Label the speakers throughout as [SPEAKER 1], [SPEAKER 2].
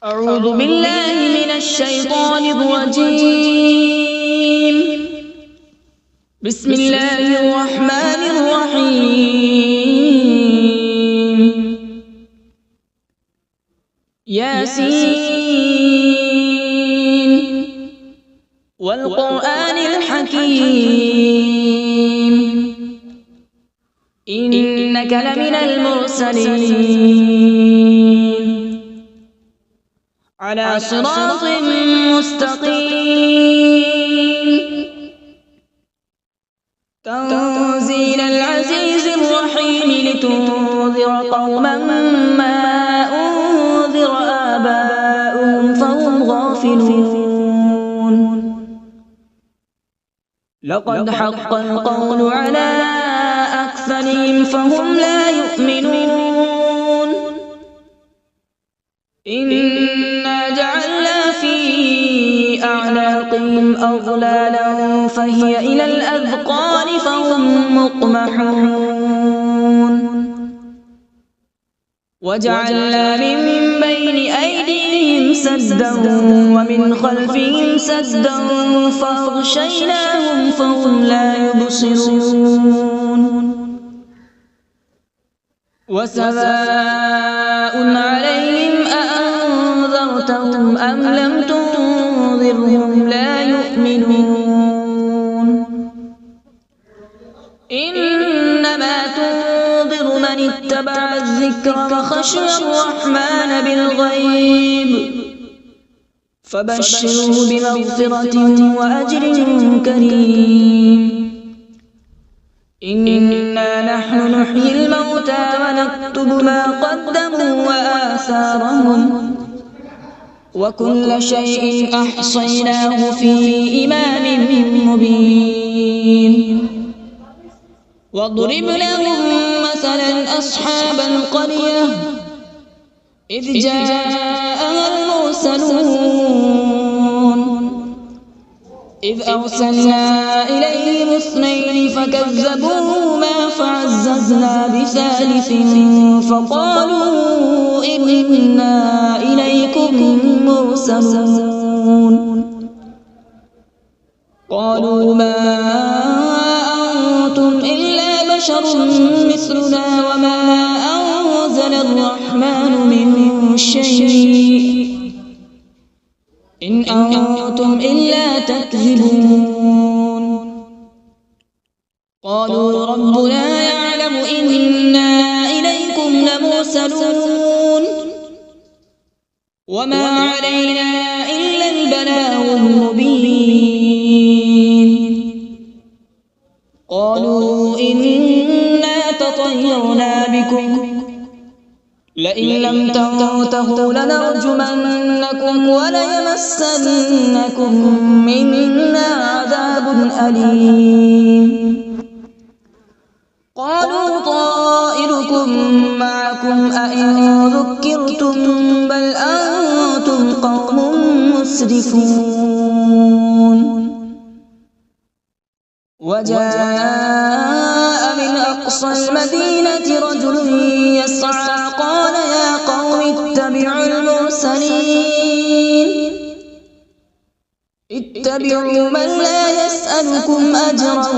[SPEAKER 1] أعوذ بالله من الشيطان الرجيم. بسم الله الرحمن الرحيم. ياسين والقرآن الحكيم إنك لمن المرسلين على صراط مستقيم. تنزيل العزيز الرحيم لتنذر قوما ما أنذر آباؤهم فهم غافلون. لقد حق القول على أكثرهم فهم لا يؤمنون. إنا جعلنا في أعناقهم أغلالا فهي إلى الأذقان فهم مقمحون. وجعلنا من بين أيديهم سدا ومن خلفهم سدا فأغشيناهم فهم لا يبصرون. وسواء عليهم أأنذرتهم أم لم تنذرهم لا يؤمنون. إنما تنذر من اتبع الذكر وخشي الرحمن بالغيب فبشره بمغفرة وأجر كريم. إنا نحن نحيي الموتى ونكتب ما قدموا وآثارهم وكل شيء أحصيناه في إمام مبين. واضرب لهم مثلا أصحاب القرية إذ جاءها المرسلون إذ أرسلنا إليهم اثنين فكذبوهما فعززنا بثالث فقالوا إنا إليكم مرسلون. قالوا ما أنتم إلا بشر مثلنا وما أنزل الرحمن من شيء إن أنتم إلا تكذبون. قالوا ربنا يعلم إنا إليكم لمرسلون وما علينا إلا البلاغ المبين. قالوا إنا تطيرنا بكم لئن لم تنتهوا لنرجمنكم وليمسنكم منا عذاب أليم. قالوا طائركم معكم أئن ذكرتم بل أنتم قوم مسرفون. وجاء من أقصى المدينة رجل يسعى قال يا قوم اتبعوا المرسلين اتبعوا من لا يسألكم أجرا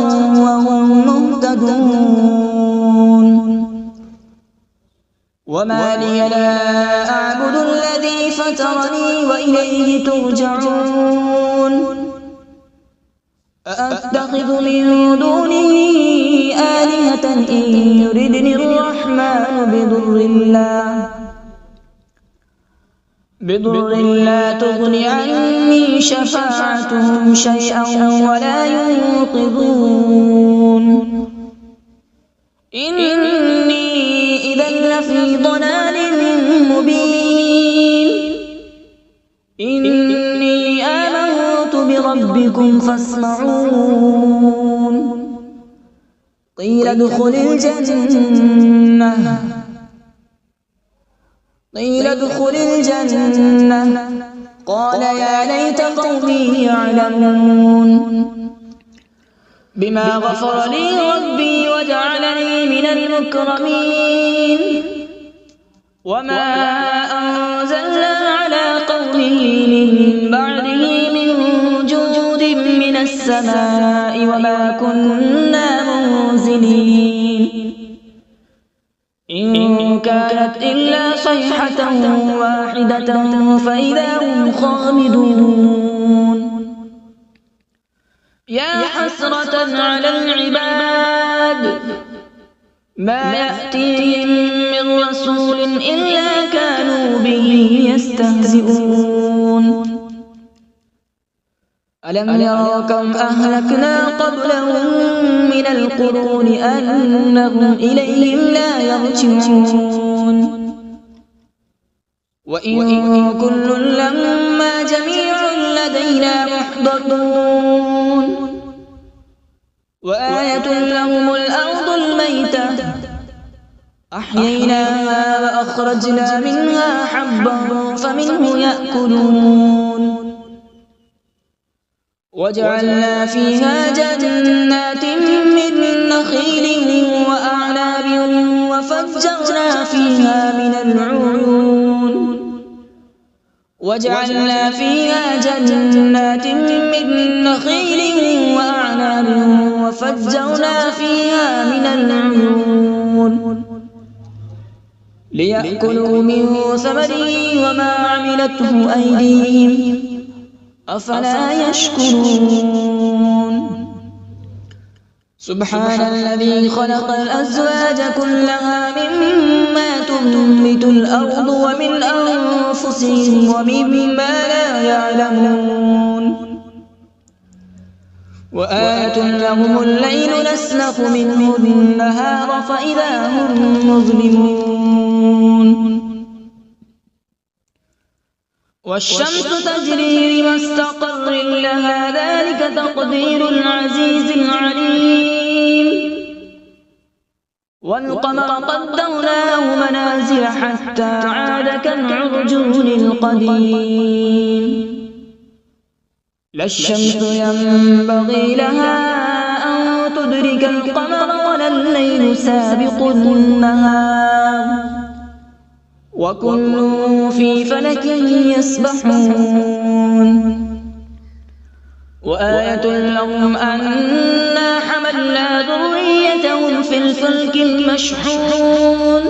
[SPEAKER 1] وهم مهتدون. وما لي لا أعبد الذي فطرني وإليه ترجعون. أأتخذ من دونه آلهة إن يردني الرحمن بضر لا تغن عني شفاعتهم شيئا ولا ينقذون. إني إذا لفي ضلال مبين. إني آمنت بربكم فاسمعون. قيل ادخل الجنة قال يا ليت قومي يعلمون. بما غفر لي ربي وجعلني من المكرمين. وما أنزلنا على من بعده من جود من السماء وما كنا منزلين إن كانت إلا صيحة واحدة فإذا هم خامدون يا حسرة على العباد ما يأتيهم من رسول إلا كانوا به يستهزئون ألم يروا كم أهلكنا قبلهم من القرون أنهم إليهم لا يرجعون وإن كل لما جميع لدينا محضرون وآية لهم الأرض الميتة أحييناها وأخرجنا منها حبا فمنه يأكلون وجعلنا فيها جنات من نخيل وأعناب وفجرنا فيها من العيون وجعلنا فيها جنات من نخيل وأعناب وفجرنا فيها من العيون ليأكلوا من ثمره وما عملته أيديهم أفلا يشكرون سبحان الذي خلق الأزواج كلها مما تنبت الأرض ومن أنفسهم ومما لا يعلمون وآية لهم الليل نسلخ منه النهار فإذا هم مظلمون والشمس تجري لمستقر لها ذلك تقدير العزيز العليم والقمر قدرناه منازل حتى عاد كالعرجون القديم لا الشمس ينبغي لها أن تدرك القمر ولا الليل سابق النهار وكل في فلك يسبحون وآية لهم أنا حملنا ذريتهم في الفلك المشحون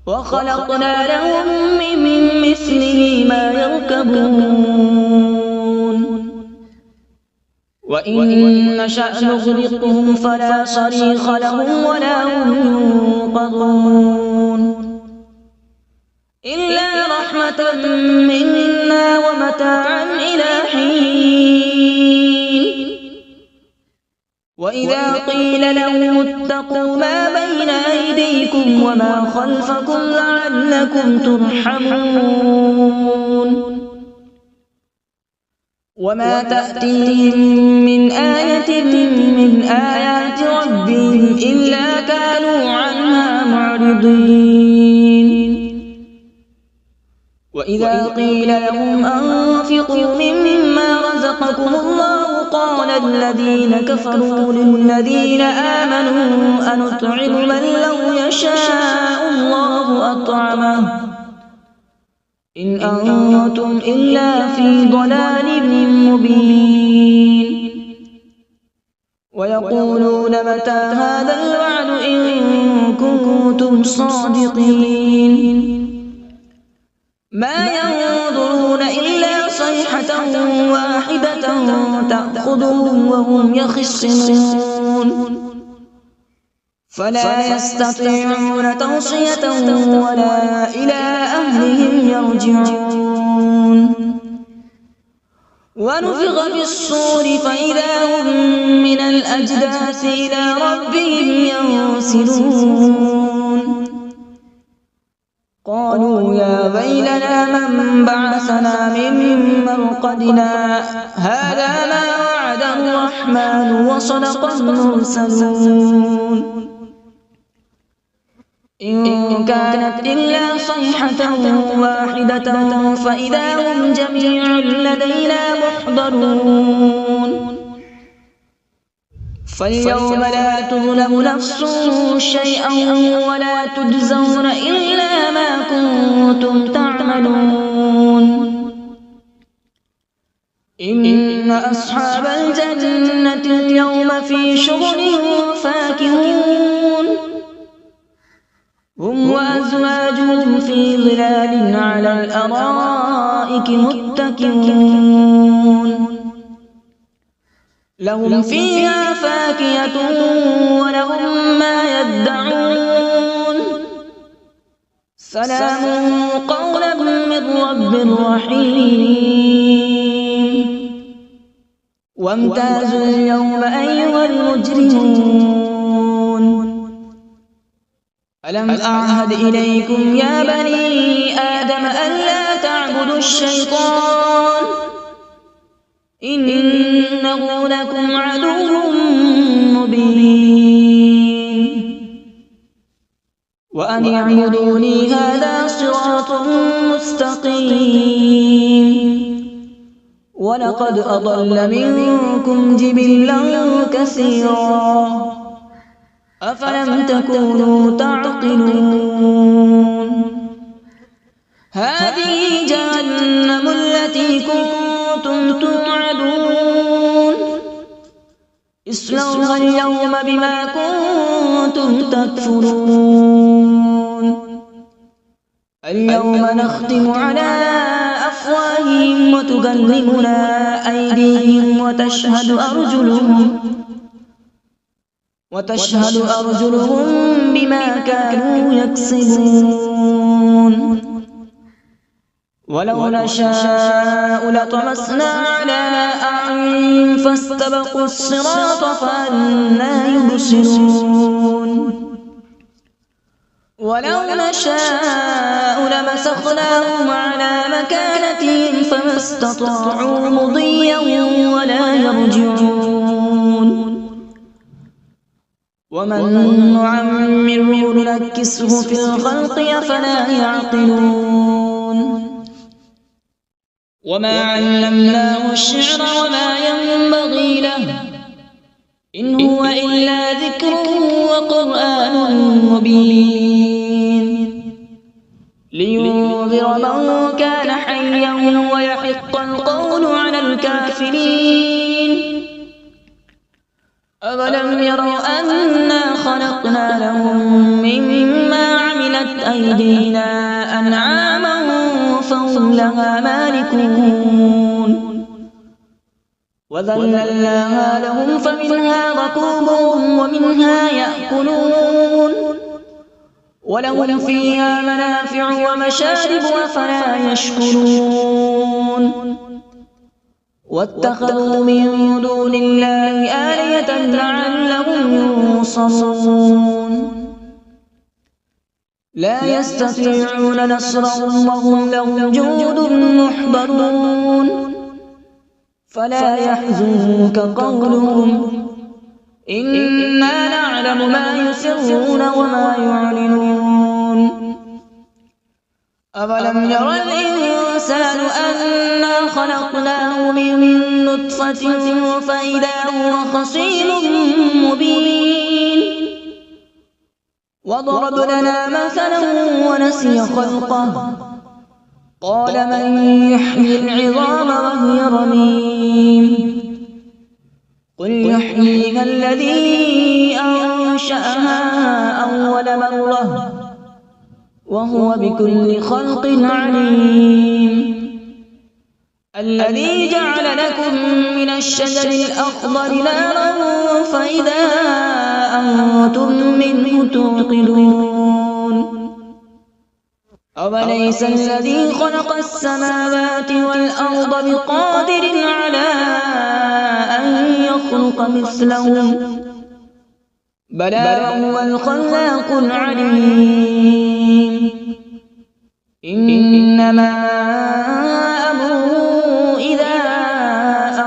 [SPEAKER 1] وخلقنا لهم من مثله ما يركبون وإن نشأ نغرقهم فلا صريخ لهم ولا هم ينقذون إلا رحمة منا ومتاعا إلى حين وإذا قيل لهم اتقوا ما بين أيديكم وما خلفكم لعلكم ترحمون وما تأتيهم من آية من آيات ربهم إلا كانوا عنها معرضين وإذا قيل لهم أنفقوا مما رزقكم الله قال الذين كفروا للذين آمنوا أنطعم من لو يشاء الله أطعمه إن أنتم إلا في ضلال مبين ويقولون متى هذا الوعد إن كنتم صادقين ما ينظرون إلا صيحة واحدة تأخذهم وهم يخصمون فلا يستطيعون توصية ولا إلى أهلهم يرجعون ونفخ في الصور فإذا هم من الأجداث إلى ربهم ينسلون قالوا يا ويلنا من بعثنا من مرقدنا هذا ما وعد الرحمن وصدق المرسلون إن كانت إلا صيحة واحدة فإذا هم جميع لدينا محضرون فاليوم لا تظلم نفس شيئا ولا تجزون إلا ما كنتم تعملون إن أصحاب الجنة اليوم في شغل فاكهون هم وأزواجهم في ظلال على الأرائك متكئون لهم فيها فاكهة ولهم ما يدعون سلام قولا من رب رحيم وامتازوا اليوم أيها المجرمون ألم أعهد إليكم يا بني آدم ألا تعبدوا الشيطان إنه لكم عدو مبين وأن اعبدوني هذا صراط مستقيم ولقد أضل منكم جبلا كثيرا أفلم تكونوا تعقلون هذه جهنم التي كنتم توعدون اصلوها اليوم بما كنتم تكفرون اليوم نختم على أفواههم وتكلمنا أيديهم وتشهد أرجلهم بما كانوا يكسبون ولو نشاء لطمسنا على أعينهم فاستبقوا الصراط فأنى يبصرون ولو نشاء لمسخناهم على مكانتهم فما استطاعوا مضيا ولا يرجعون ومن نعمره ننكسه في الخلق أفلا يعقلون وما علمناه الشعر وما ينبغي له إن هو إلا ذكر وقرآن مبين لينذر من كان حيا ويحق القول على الكافرين أولم يروا أنا خلقنا لهم مما عملت أيدينا أنعاما فهم لها مالكون وذللناها لهم فمنها ركوبهم ومنها يأكلون ولهم فيها منافع ومشارب أفلا يشكرون واتخذوا من دون الله آلهة لعلهم ينصرون لا يستطيعون نصرهم وهم لهم جند محضرون فلا يحزنك قولهم إنا نعلم ما يسرون وما يعلنون أولم ير الإنسان أنا خلقناه من نطفة فإذا هو خصيم مبين وضرب لنا مثلا ونسي خلقه قال من يحيي العظام وهي رميم قل يحييها الذي أنشأها أول مرة وهو بكل خلق عليم الذي جعل لكم من الشجر الأخضر نارا فإذا أنتم منه توقدون أوليس الذي خلق السماوات والأرض بقادر على أن يخلق مثلهم بلى وهو الخلاق العليم إنما أمره إذا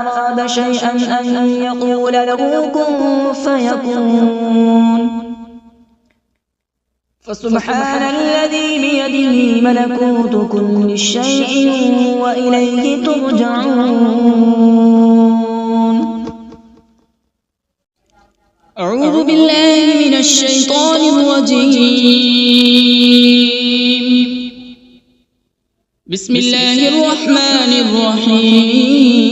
[SPEAKER 1] أراد شيئا أن يقول له كن فيكون فسبحان الذي بيده ملكوت كل شيء وإليه ترجعون أعوذ بالله من الشيطان الرجيم بسم الله الرحمن الرحيم.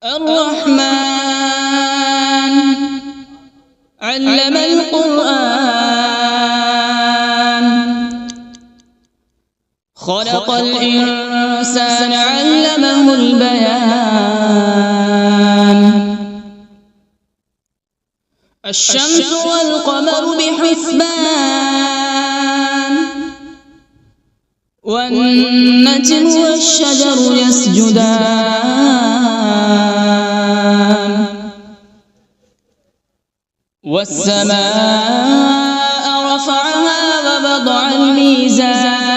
[SPEAKER 1] الرحمن علم القرآن، خلق الإنسان علمه البيان. الشمس والقمر بحسبان، والنجم والشجر يسجدان. والسماء رفعها ووضع الميزان،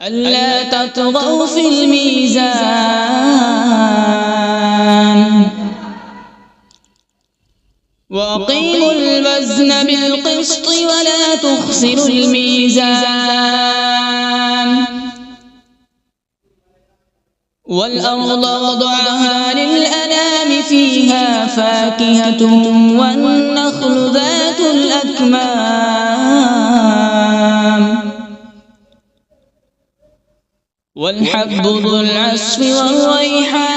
[SPEAKER 1] ألا تطغوا في الميزان. وأقيموا الوزن بالقسط ولا تخسروا الميزان. والأرض وضعها للأنام، فيها فاكهة والنخل ذات الأكمام، والحب ذو العصف والريحان.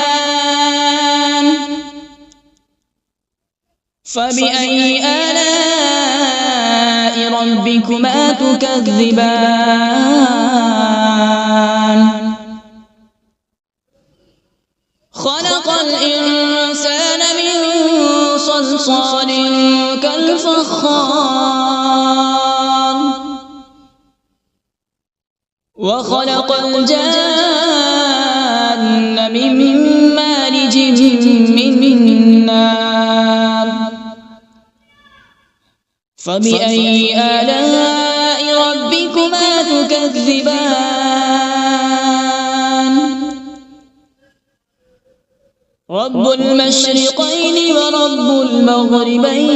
[SPEAKER 1] فبأي آلاء ربكما تكذبان؟ خلق الإنسان من صلصال كالفخار، وخلق الجان من مارج من نار. فبأي آلاء ربكما تكذبان؟ رب المشرقين ورب المغربين.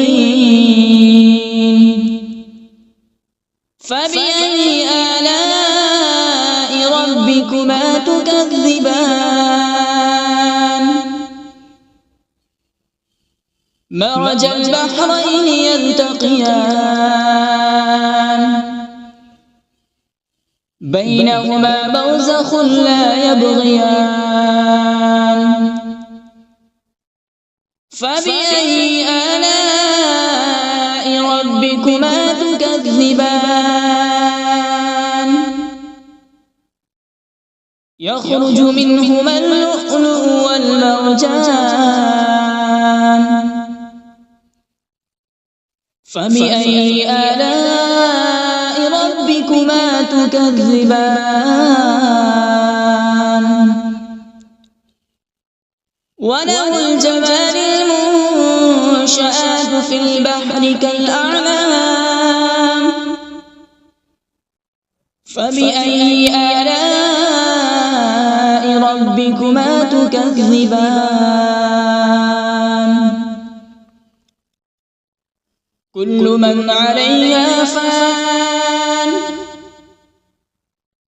[SPEAKER 1] فبأي آلاء ربكما تكذبان؟ مرج البحرين يلتقيان، بينهما برزخ لا يبغيان. فبأي آلاء ربكما تكذبان؟ يخرج منهما اللؤلؤ والمرجان. فبأي آلاء ربكما تكذبان؟ وله الجوار المنشآت في البحر كالأعلام. فبأي آلاء ربكما تكذبان؟ كل من عليها فان،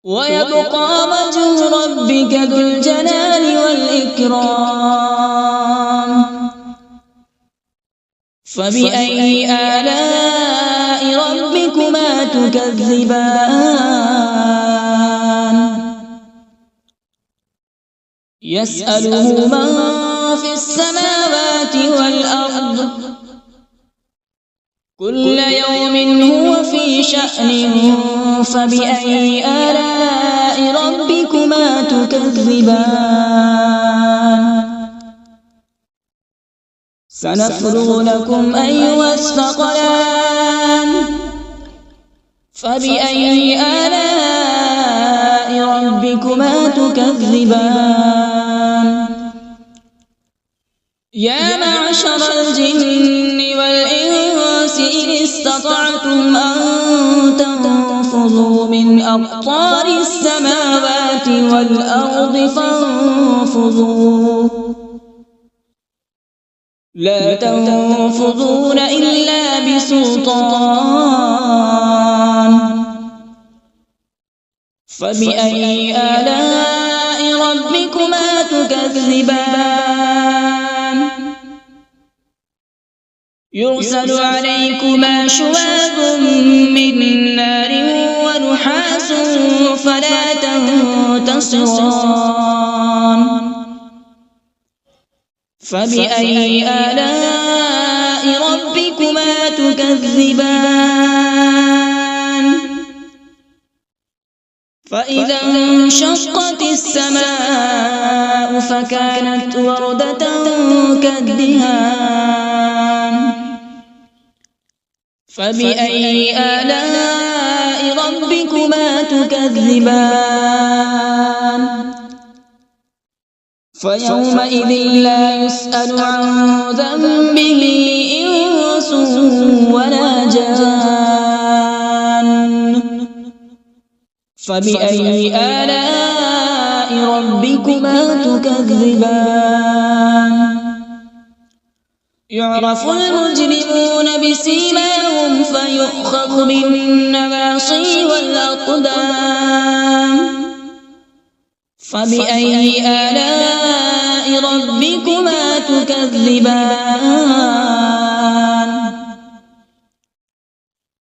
[SPEAKER 1] ويبقى وجه ربك ذو الجلال والإكرام. فبأي آلاء ربكما تكذبان؟ يسأله من في السماوات والأرض، كل يوم هو في شأن. فبأي آلاء ربكما تكذبان؟ سنفرغ لكم أيها الثقلان. فبأي آلاء ربكما تكذبان؟ يا معشر الجن والإنس إن استطعتم أن تنفذوا من أقطار السماوات والأرض فانفذوا، لا تنفذون إلا بسلطان. فبأي آلاء ربكما تكذبان؟ يرسل عليكما شواظ من نار ونحاس فلا تنتصران فبأي آلاء ربكما تكذبان فإذا انشقت السماء فكانت وردة كالدهان فبأي آلاء ربكما تكذبان فيومئذ لا يسأل عن ذنبه إنس ولا جان فبأي آلاء ربكما تكذبان يعرف المجرمون بسيماهم فيؤخذ بالنواصي والأقدام فبأي آلاء ربكما تكذبان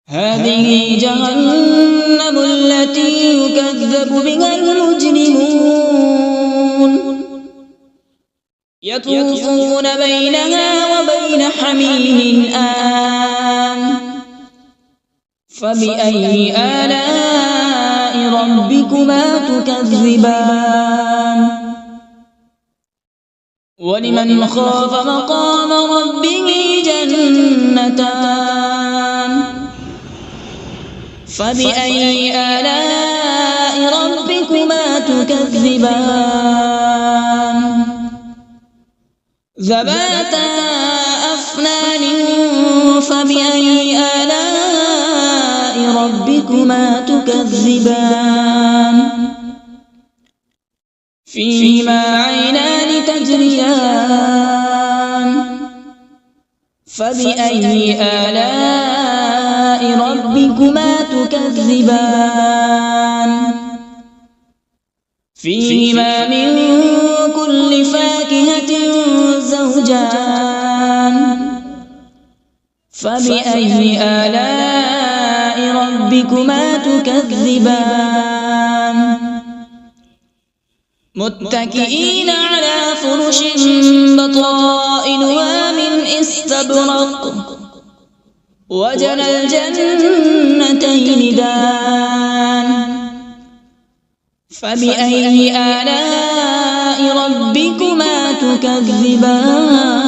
[SPEAKER 1] هذه جهنم التي يكذب بها المجرمون يطوفون بينها وبين حميم آن فبأي آلاء ربكما تكذبان ولمن خاف مقام ربه جنتان فبأي آلاء ربكما تكذبان ذواتا أفنان فبأي آلاء ربكما تكذبان فيهما عينان تجريان فبأي آلاء ربكما تكذبان فيهما من كل فاكهة زوجان فبأي آلاء ربكما تكذبان متكئين على فرش بطائنها من استبرق وجنى الجنتين دان فبأي آلاء ربكما تكذبان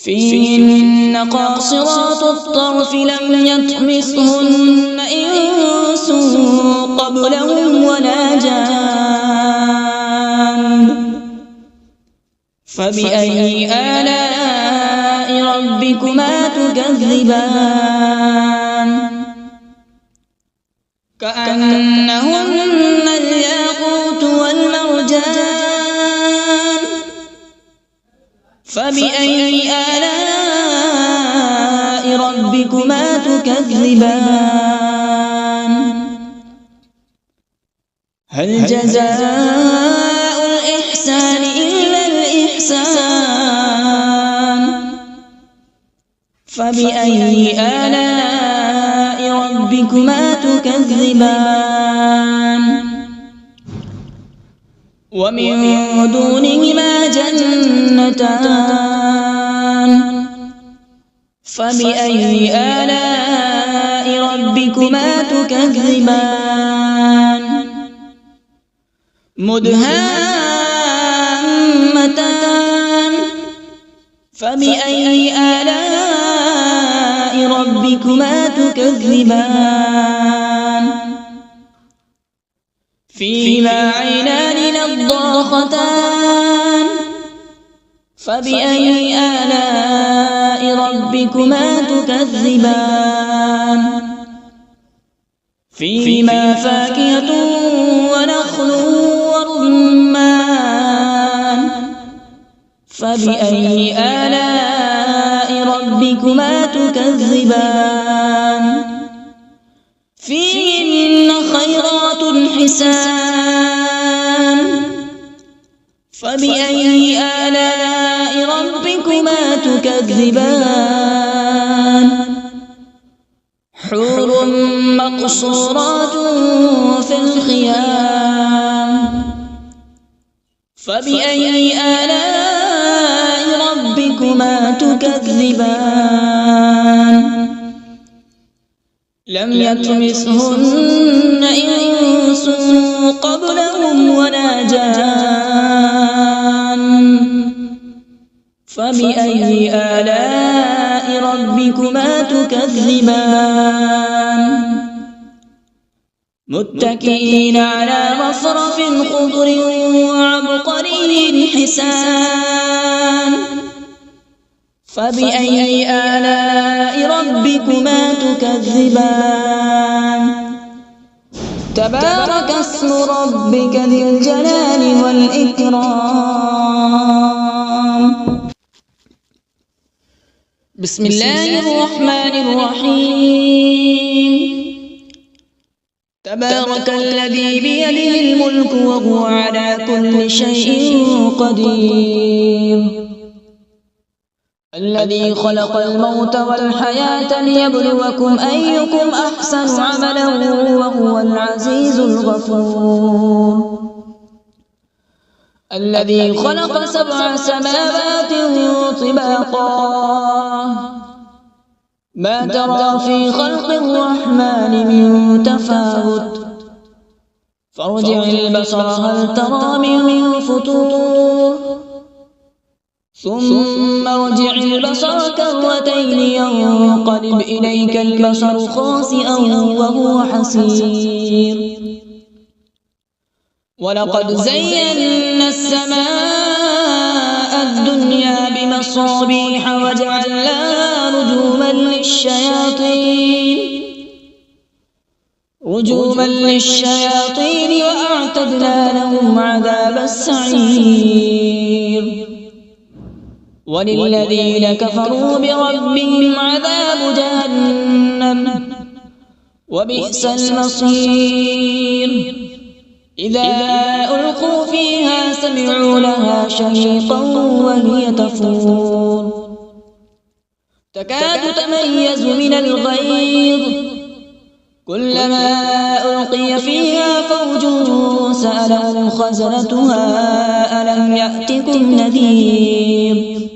[SPEAKER 1] فيهن قاصرات الطرف لم يطمثهن إنس قبلهم ولا جان فبأي آلاء ربكما تكذبان كأنهن الياقوت والمرجان فبأي آلاء ربكما تكذبان هل جزاء الإحسان إلا الإحسان فبأي آلاء ربكما تكذبان ومن دونهما جنتان فبأي آلاء ربكما تكذبان مدهامتان فبأي آلاء ربكما تكذبان فيهما عينان نضاختان فبأي آلاء ربكما تكذبان فيهما فاكهة ونخل ورمان فبأي آلاء ربكما تكذبان فيهن خيرات حسان فبأي آلاء ربكما ربكما تكذبان حور مقصورات في الخيام فبأي آلاء ربكما تكذبان لم يطمثهن إنس قبلهم ولا جان فبأي آلاء ربكما تكذبان متكئين على رفرف خضر وعبقري حسان فبأي آلاء ربكما تكذبان تبارك اسم ربك ذي الجلال والإكرام بسم الله الرحمن الرحيم تبارك الذي بيده الملك وهو على كل شيء قدير الذي خلق الموت والحياة ليبلوكم أيكم أحسن عملا وهو العزيز الغفور الذي خلق 7 سماوات طباقا ما ترى في خلق الرحمن من تفاوت فارجع البصر هل ترى من فطور ثم ارجع البصر كرتين ينقلب إليك البصر خاسئا وهو حسير ولقد زينا السماء الدنيا بمصابيح وجعلناها رجوما للشياطين وأعتدنا لهم عذاب السعير وللذين كفروا بربهم عذاب جهنم وبئس المصير إذا ألقوا فيها سمعوا لها شهيقا وهي تفور تكاد تميز من الغيظ كلما ألقي فيها فوج سألهم خزنتها ألم يأتكم نذير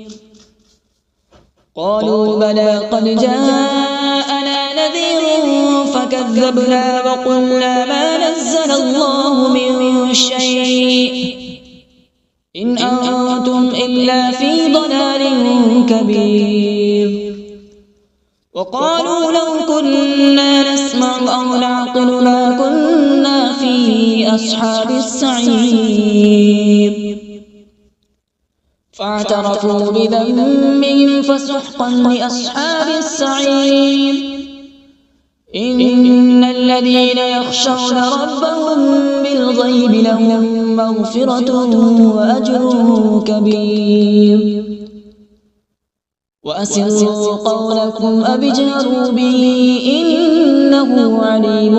[SPEAKER 1] قالوا بلى قد جاءنا نذير فكذبنا وقلنا ما نزل الله من شيء إن أنتم إلا في ضلال كبير وقالوا لو كنا نسمع أو نعقل ما كنا في أصحاب السعير فاعترفوا بذنبهم فسحقا لأصحاب السعير إن الذين يخشون ربهم بالغيب لهم مغفرة وأجر كبير وأسروا قولكم أو اجهروا به إنه عليم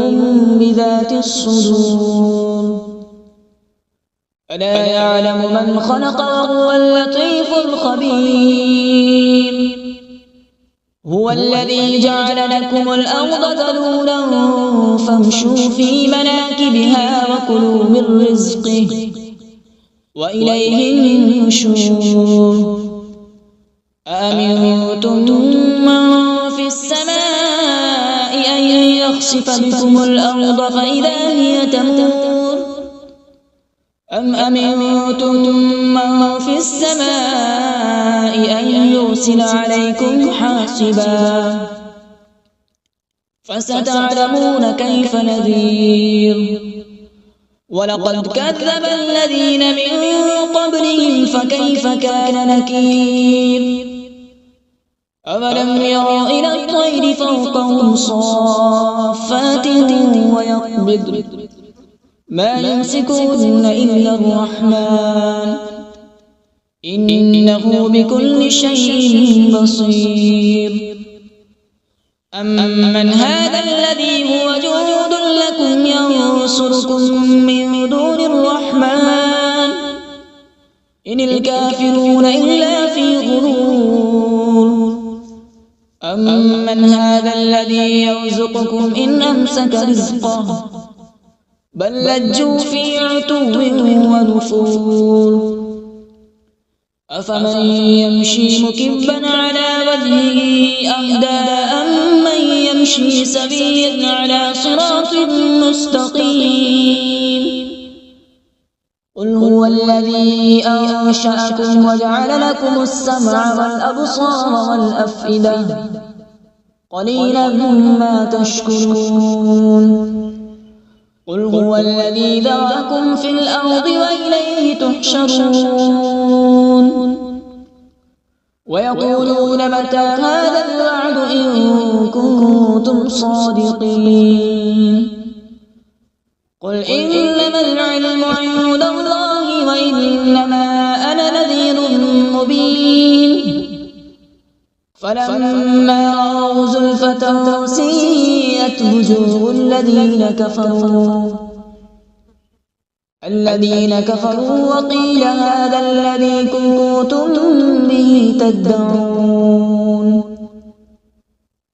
[SPEAKER 1] بذات الصدور ألا يعلم من خلق وهو اللطيف الخبير هو الذي جعل لكم الأرض ذلولا فامشوا في مناكبها وكلوا من رزقه وإليه النشور أأمنتم من في السماء أن يخسف بكم الأرض فإذا هي تمور أم أمنتم من في السماء أن يرسل عليكم حاصبا فستعلمون كيف نذير ولقد كذب الذين من قبلهم فكيف كان نكير أولم يروا إلى الطير فوقهم صافات ويقبض ما يمسكون إلا الرحمن إنه بكل شيء بصير أمن هذا الذي هو جند لكم ينصركم من دون الرحمن إن الكافرون إلا في غرور أمن هذا الذي يرزقكم إن أمسك رزقه بل لجوا في عتو ونفور أفمن يمشي مكبا على وجهه أهدى أمن يمشي سويا على صراط مستقيم قل هو الذي أنشأكم وجعل لكم السمع والأبصار والأفئدة قليلا ما تشكرون قل هو الذي ذرأكم في الأرض وإليه تحشرون ويقولون متى هذا الوعد إن كنتم صادقين قل إنما العلم عند الله وإنما أنا نذير مبين فلما رأوا زلفة سيئت وجوه الذين كفروا وقيل هذا الذي كنتم به تدعون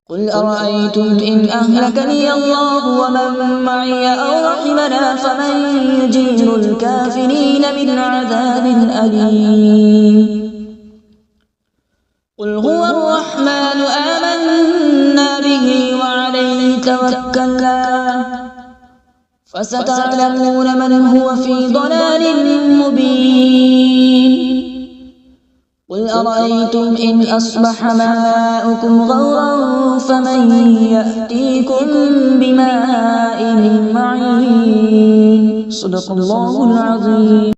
[SPEAKER 1] قل أرأيتم إن أهلكني الله ومن معي أو رحمنا فمن يجير الكافرين من عذاب أليم قل هو الرحمن آمنا به وعليه توكلنا فستعلمون من هو في ضلال مبين قل أرأيتم إن أصبح ماؤكم غورا فمن يأتيكم بماء معين صدق الله العظيم.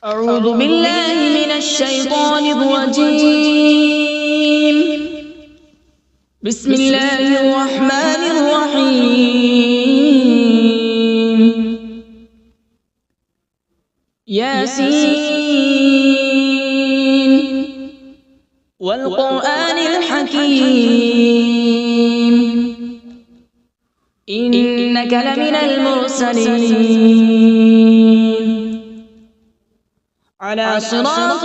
[SPEAKER 1] أعوذ بالله من الشيطان الرجيم. بسم الله الرحمن الرحيم. ياسين والقرآن الحكيم إنك لمن المرسلين على صراط